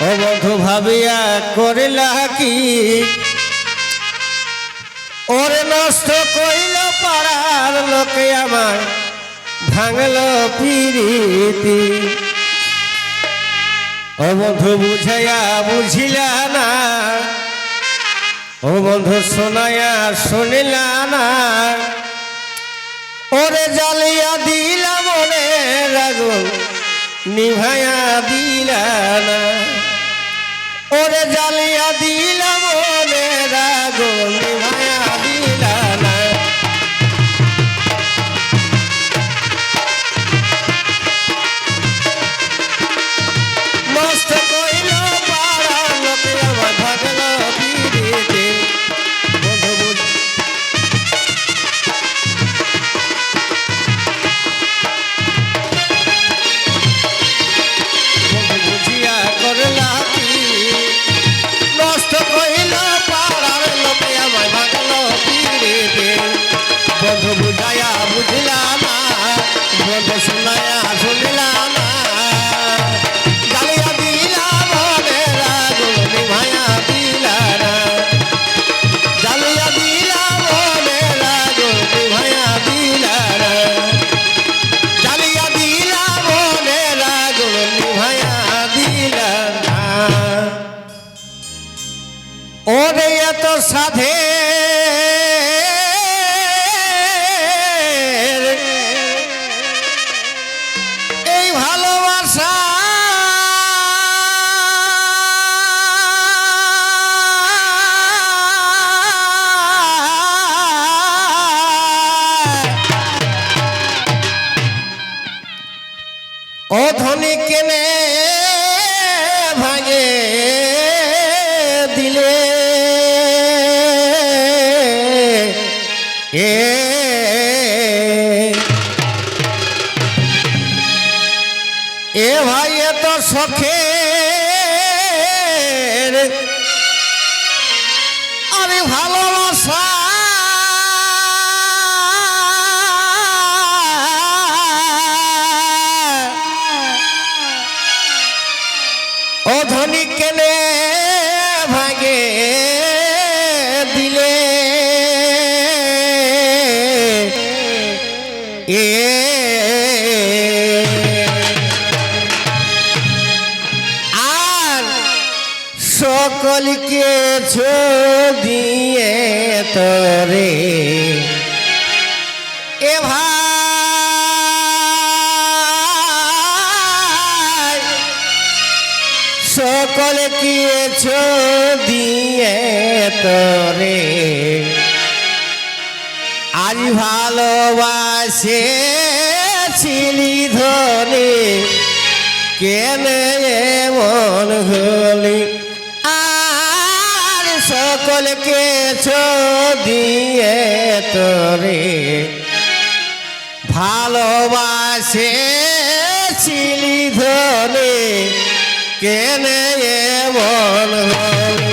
ও বন্ধু ভাবিয়া করিলা কি ওরে নষ্ট কইল পাড়ার লোকে আমার ভাঙল প্রীতি। ও বন্ধু বুঝাইয়া বুঝিলা না, ও বন্ধু শোনাইয়া শুনিলা না, ওরে জ্বালিয়া দিলা মনে আগুন নিভাইয়া দিলা না, ওরে জ্বালিয়া দিলা মনে আগুন নিভাইয়া দিলা না। মস্ত কইল পাড়ার লোকে আমার ভাগল প্রীতি। বন্ধু বুঝাইয়া বুঝিলা না, বন্ধু শোনাইয়া শুনিলা না, জ্বালিয়া দিলা মনে আগুন নিভাইয়া দিলা না, জ্বালিয়া দিলা মনে আগুন নিভাইয়া দিলা না, জ্বালিয়া দিলা মনে আগুন নিভাইয়া দিলা না। ওরে এত সাধে ও ধনী কেনে ভাঙে দিলে এ ভাই এত শখের আরে ভালোবাসা ও ধনী কেনে ভাগে দিলে আর সকলকে দিয়ে তোরে এ ভাই সকল কিয়েছ দিয়ে তোরে আজ ভালোবাসে ছিলি ধনে কেন এমন হলি আর সকল কেছ দিয়ে তোরে ভালোবাসে ছিলি ধনে কেন এমন হলি।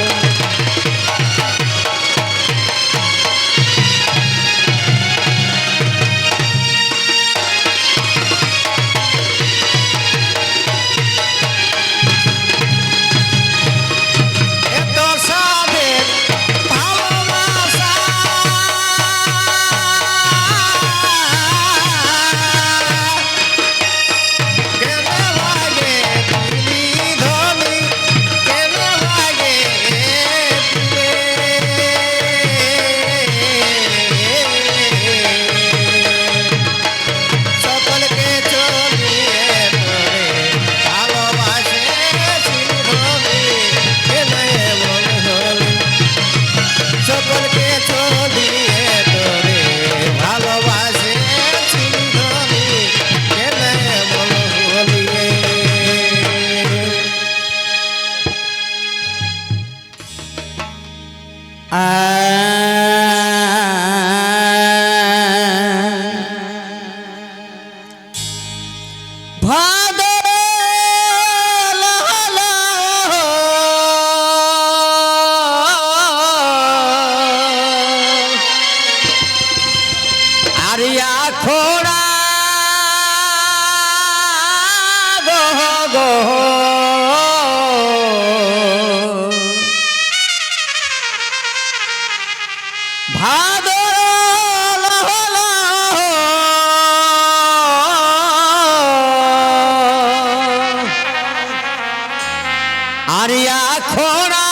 আরিয়া খোড়া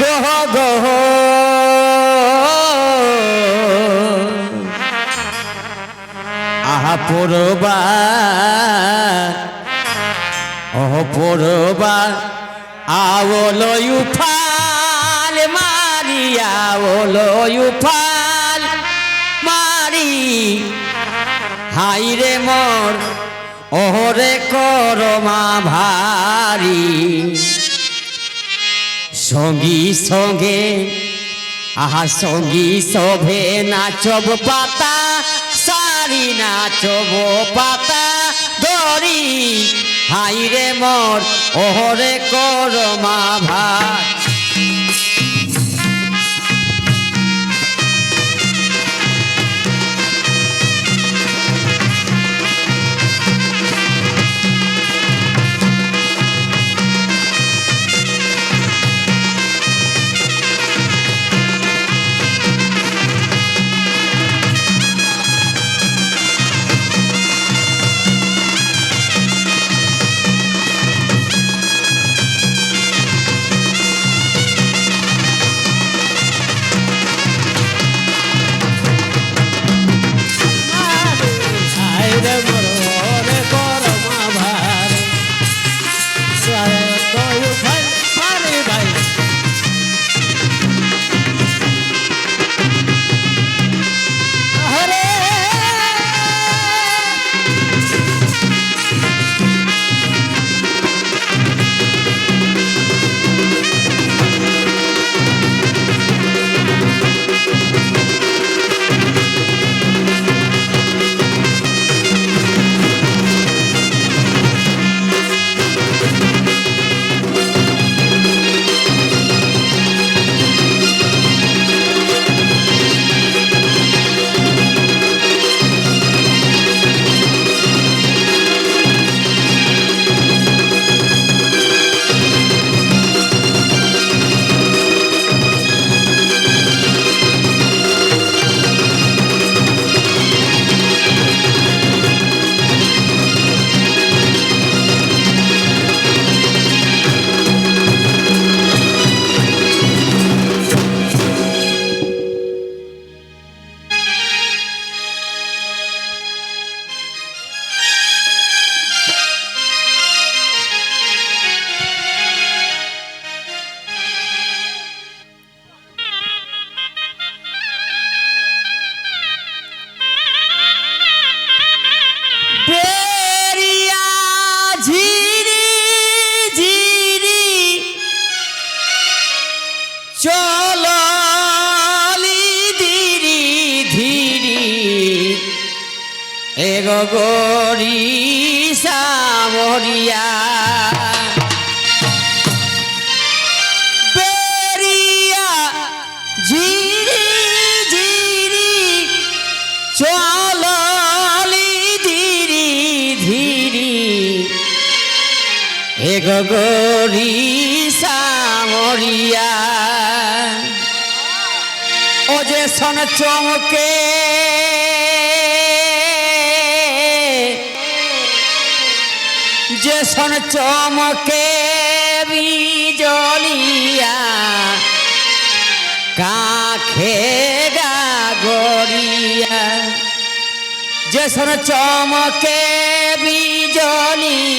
গহ গহ আহা পড়বা ওহ পড়বা আওলয়ু ফাল মারিয়া ওলয়ু ফাল মারি হাইরে মোর ওহরে করমা ভারি সঙ্গী সঙ্গে আহা সঙ্গী শোভে নাচব পাতা সারি নাচব পাতা দড়ি হাইরে মোর ওহরে করমা ভার গরি সামরিয়া বেরিয়া ঝিরি ঝিরি চলি ধীরি ধীরি গরি সামরিয়া ও যে সন চমকে যে সন চমকে বিজলিয়া কাখে গরিয়া যে সন চমকে বিজলিয়া